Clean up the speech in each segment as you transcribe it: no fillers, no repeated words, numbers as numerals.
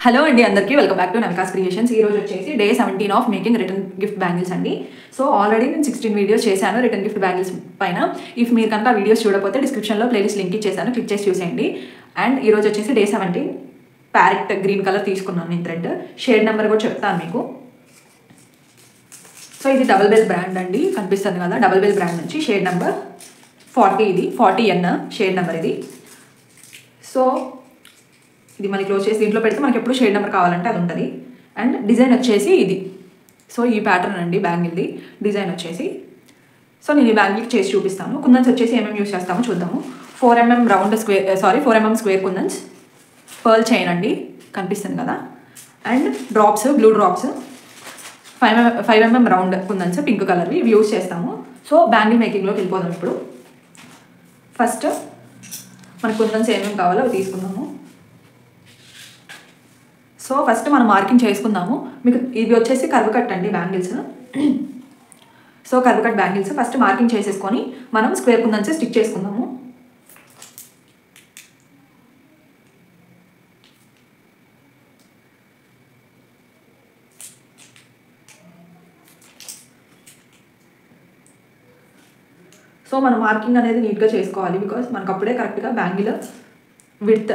Hello అండి అందరికీ welcome back to నవికాస్ creations. ఈ రోజు వచ్చేసి day 17 of making return gift bangles అండి. సో ఆల్రెడీ నేను 16 వీడియోస్ చేశాను రిటర్న్ గిఫ్ట్ బ్యాంగిల్స్ పైన. ఇఫ్ మీరు కనుక వీడియోస్ చూడకపోతే డిస్క్రిప్షన్లో ప్లేలిస్ట్ లింక్ ఇచ్చేసాను, క్లిక్ చేసి చూసేయండి. అండ్ ఈ రోజు వచ్చేసి డే 17 ప్యారెట్ గ్రీన్ కలర్ తీసుకున్నాను నేను థ్రెడ్. షేడ్ నెంబర్ కూడా చెప్తాను మీకు. సో ఇది డబుల్ బెల్ బ్రాండ్ అండి, కనిపిస్తుంది కదా, డబుల్ బెల్ బ్రాండ్ నుంచి షేడ్ నెంబర్ 40, ఇది 40N షేడ్ నెంబర్ ఇది. సో ఇది మనకి క్లోజ్ చేసి దీంట్లో పెడితే మనకి ఎప్పుడు షేడ్ నెంబర్ కావాలంటే అది ఉంటుంది. అండ్ డిజైన్ వచ్చేసి ఇది. సో ఈ ప్యాటర్న్ అండి బ్యాంగిల్ది డిజైన్ వచ్చేసి. సో నేను ఈ బ్యాంగిల్ చేసి చూపిస్తాను. కుందన్స్ వచ్చేసి ఏమేమి యూస్ చేస్తామో చూద్దాము. 4mm round square 4mm square kundans, pearl chain అండి కనిపిస్తుంది కదా, and drops, blue drops, 5mm round kundans pink కలర్వి ఇవి యూస్ చేస్తాము. సో బ్యాంగిల్ మేకింగ్లోకి వెళ్ళిపోదాం ఇప్పుడు. ఫస్ట్ మనకు కుందన్స్ ఏమేమి కావాలో అవి తీసుకుందాము. సో ఫస్ట్ మనం మార్కింగ్ చేసుకుందాము. మీకు ఇవి వచ్చేసి కర్వ్ కట్ అండి bangles. So curve cut bangles first marking చేసేసుకొని మనం స్క్వేర్ కుందన్స్ స్టిక్ చేసుకుందాము. సో మనం మార్కింగ్ అనేది నీట్గా చేసుకోవాలి, బికాస్ మనకు అప్పుడే కరెక్ట్గా బ్యాంగిల్ విడ్త్,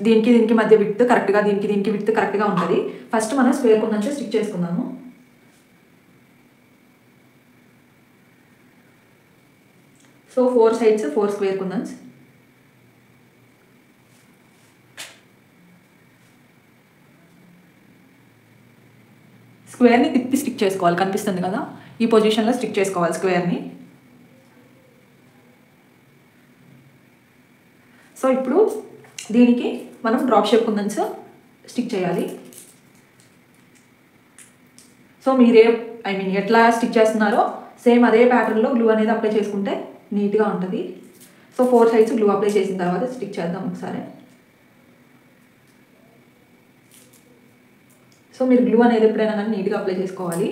దీనికి మధ్య విడ్త్ కరెక్ట్గా, దీనికి విడ్త్ కరెక్ట్గా ఉంటుంది. ఫస్ట్ మనం స్క్వేర్ కుందన్స్ స్టిక్ చేసుకుందాము. సో 4 sides 4 స్క్వేర్ కుందన్స్. స్క్వేర్ని తిప్పి స్టిక్ చేసుకోవాలి, కనిపిస్తుంది కదా, ఈ పొజిషన్లో స్టిక్ చేసుకోవాలి స్క్వేర్ని. సో ఇప్పుడు దీనికి మనం డ్రాప్ షేప్ కుందన్స్ స్టిక్ చేయాలి. సో మీరే ఎట్లా స్టిక్ చేస్తున్నారో సేమ్ అదే ప్యాటర్న్లో గ్లూ అనేది అప్లై చేసుకుంటే నీట్గా ఉంటుంది. సో 4 sides గ్లూ అప్లై చేసిన తర్వాత స్టిక్ చేద్దాం ఒకసారి. సో మీరు గ్లూ అనేది ఎప్పుడైనా కానీ నీట్గా అప్లై చేసుకోవాలి.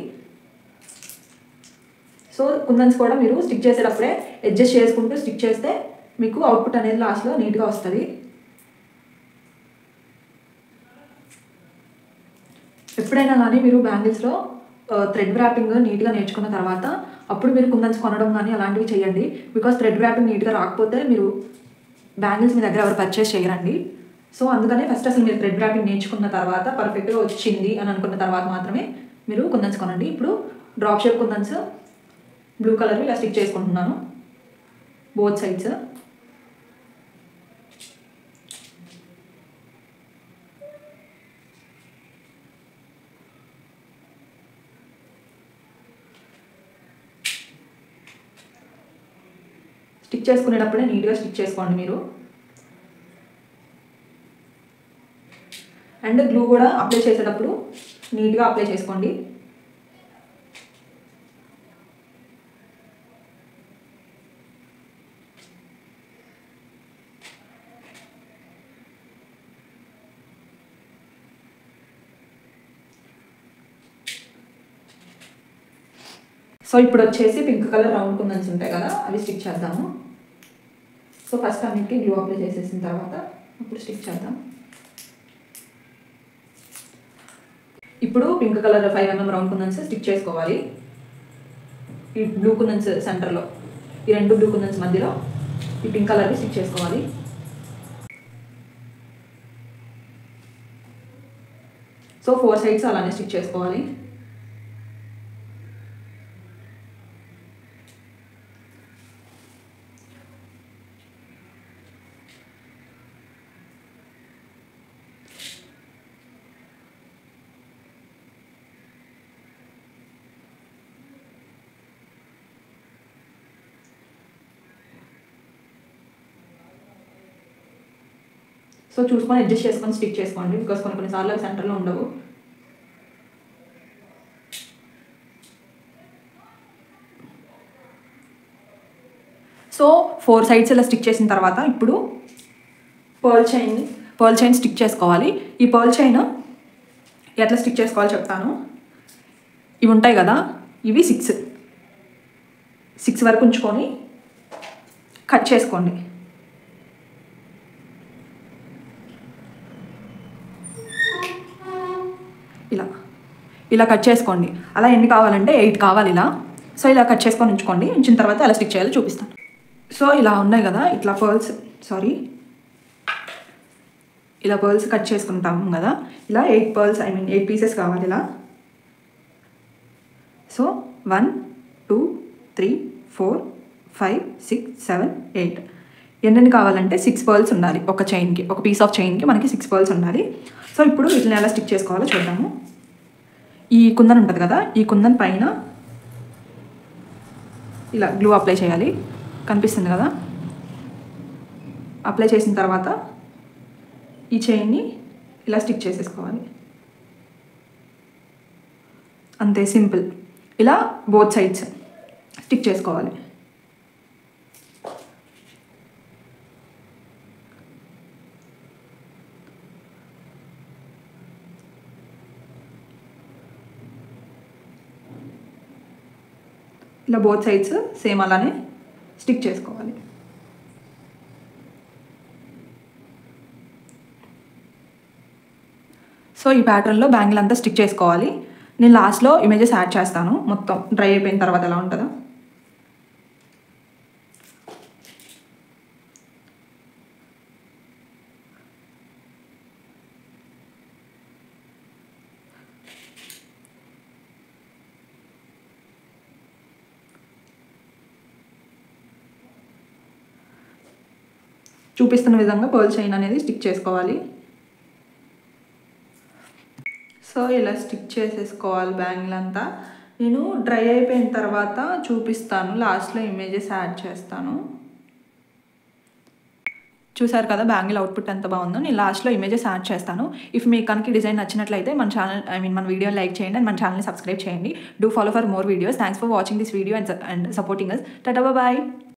సో కుందన్స్ కూడా మీరు స్టిక్ చేసేటప్పుడే అడ్జస్ట్ చేసుకుంటూ స్టిక్ చేస్తే మీకు అవుట్పుట్ అనేది లాస్ట్లో నీట్గా వస్తుంది. ఎప్పుడైనా కానీ మీరు బ్యాంగిల్స్లో థ్రెడ్ వ్రాపింగ్ నీట్గా నేర్చుకున్న తర్వాత అప్పుడు మీరు కుందన్స్ కొనడం కానీ అలాంటివి చేయండి. బికాస్ థ్రెడ్ వ్రాపింగ్ నీట్గా రాకపోతే మీరు బ్యాంగిల్స్ మీ దగ్గర ఎవరు పర్చేస్ చేయరండి. సో అందుకనే ఫస్ట్ అసలు మీరు థ్రెడ్ వ్రాపింగ్ నేర్చుకున్న తర్వాత పర్ఫెక్ట్గా వచ్చింది అని అనుకున్న తర్వాత మాత్రమే మీరు కుందన్స్ కొనండి. ఇప్పుడు డ్రాప్ షేప్ కుందన్స్ బ్లూ కలర్ ఇలా స్టిక్ చేసుకుంటున్నాను బోత్ సైడ్స్. స్టిక్ చేసుకునేటప్పుడే నీట్గా స్టిక్ చేసుకోండి మీరు. అండ్ గ్లూ కూడా అప్లై చేసేటప్పుడు నీట్గా అప్లై చేసుకోండి. సో ఇప్పుడు వచ్చేసి పింక్ కలర్ రౌండ్ కుందన్స్ ఉంటాయి కదా, అవి స్టిక్ చేద్దాము. సో ఫస్ట్ అన్నిటికీ గ్లూ అప్లై చేసేసిన తర్వాత ఇప్పుడు స్టిక్ చేద్దాం. ఇప్పుడు పింక్ కలర్ 5mm రౌండ్ కుందన్స్ స్టిక్ చేసుకోవాలి. ఈ బ్లూ కుందన్స్ సెంటర్లో, ఈ 2 బ్లూ కుందన్స్ మధ్యలో ఈ పింక్ కలర్ని స్టిక్ చేసుకోవాలి. సో 4 sides అలానే స్టిక్ చేసుకోవాలి. సో చూసుకొని అడ్జస్ట్ చేసుకొని స్టిక్ చేసుకోండి, బికాస్ కొన్నిసార్లు అవి సెంటర్లో ఉండవు. సో 4 sides ఇలా స్టిక్ చేసిన తర్వాత ఇప్పుడు పర్ల్ చైన్ స్టిక్ చేసుకోవాలి. ఈ పర్ల్ చైన్ ఎట్లా స్టిక్ చేసుకోవాలో చెప్తాను. ఇవి ఉంటాయి కదా, ఇవి 6 వరకు ఉంచుకొని కట్ చేసుకోండి. ఇలా కట్ చేసుకోండి. అలా ఎన్ని కావాలంటే 8 కావాలి ఇలా. సో ఇలా కట్ చేసుకొని ఉంచుకోండి. ఉంచిన తర్వాత ఎలా స్టిక్ చేయాలో చూపిస్తాను. సో ఇలా ఉన్నాయి కదా, ఇట్లా ఇలా పర్ల్స్ కట్ చేసుకుంటాము కదా. ఇలా 8 పీసెస్ కావాలి ఇలా. సో 1 2 3 4 5 6 7 8 ఎన్ని కావాలంటే 6 పర్ల్స్ ఉండాలి ఒక చైన్కి. ఒక పీస్ ఆఫ్ చైన్కి మనకి 6 పర్ల్స్ ఉండాలి. సో ఇప్పుడు వీటిని ఎలా స్టిక్ చేసుకోవాలో చూద్దాము. ఈ కుందన్ ఉంటుంది కదా, ఈ కుందన్ పైన ఇలా గ్లూ అప్లై చేయాలి. కనిపిస్తుంది కదా. అప్లై చేసిన తర్వాత ఈ చైన్ని ఇలా స్టిక్ చేసేసుకోవాలి. అంతే, సింపుల్. ఇలా బోత్ సైడ్స్ స్టిక్ చేసుకోవాలి. ఇలా బోత్ సైడ్స్ సేమ్ అలానే స్టిక్ చేసుకోవాలి. సో ఈ ప్యాటర్న్లో బ్యాంగిల్ అంతా స్టిక్ చేసుకోవాలి. నేను లాస్ట్లో ఇమేజెస్ యాడ్ చేస్తాను మొత్తం డ్రై అయిపోయిన తర్వాత ఎలా ఉంటుందో. చూపిస్తున్న విధంగా పర్ల్ చైన్ అనేది స్టిక్ చేసుకోవాలి. సో ఇలా స్టిక్ చేసేసుకోవాలి బ్యాంగిల్ అంతా. నేను డ్రై అయిపోయిన తర్వాత చూపిస్తాను, లాస్ట్లో ఇమేజెస్ యాడ్ చేస్తాను. చూసారు కదా బ్యాంగిల్ అవుట్పుట్ ఎంత బాగుందో. నేను లాస్ట్లో ఇమేజెస్ యాడ్ చేస్తాను. ఇఫ్ మీకు కనుక డిజైన్ నచ్చినట్లయితే మన వీడియో లైక్ చేయండి అండ్ మన ఛానల్ని సబ్స్క్రైబ్ చేయండి. Do follow for more videos. Thanks for watching this video and supporting us. Tata, bye.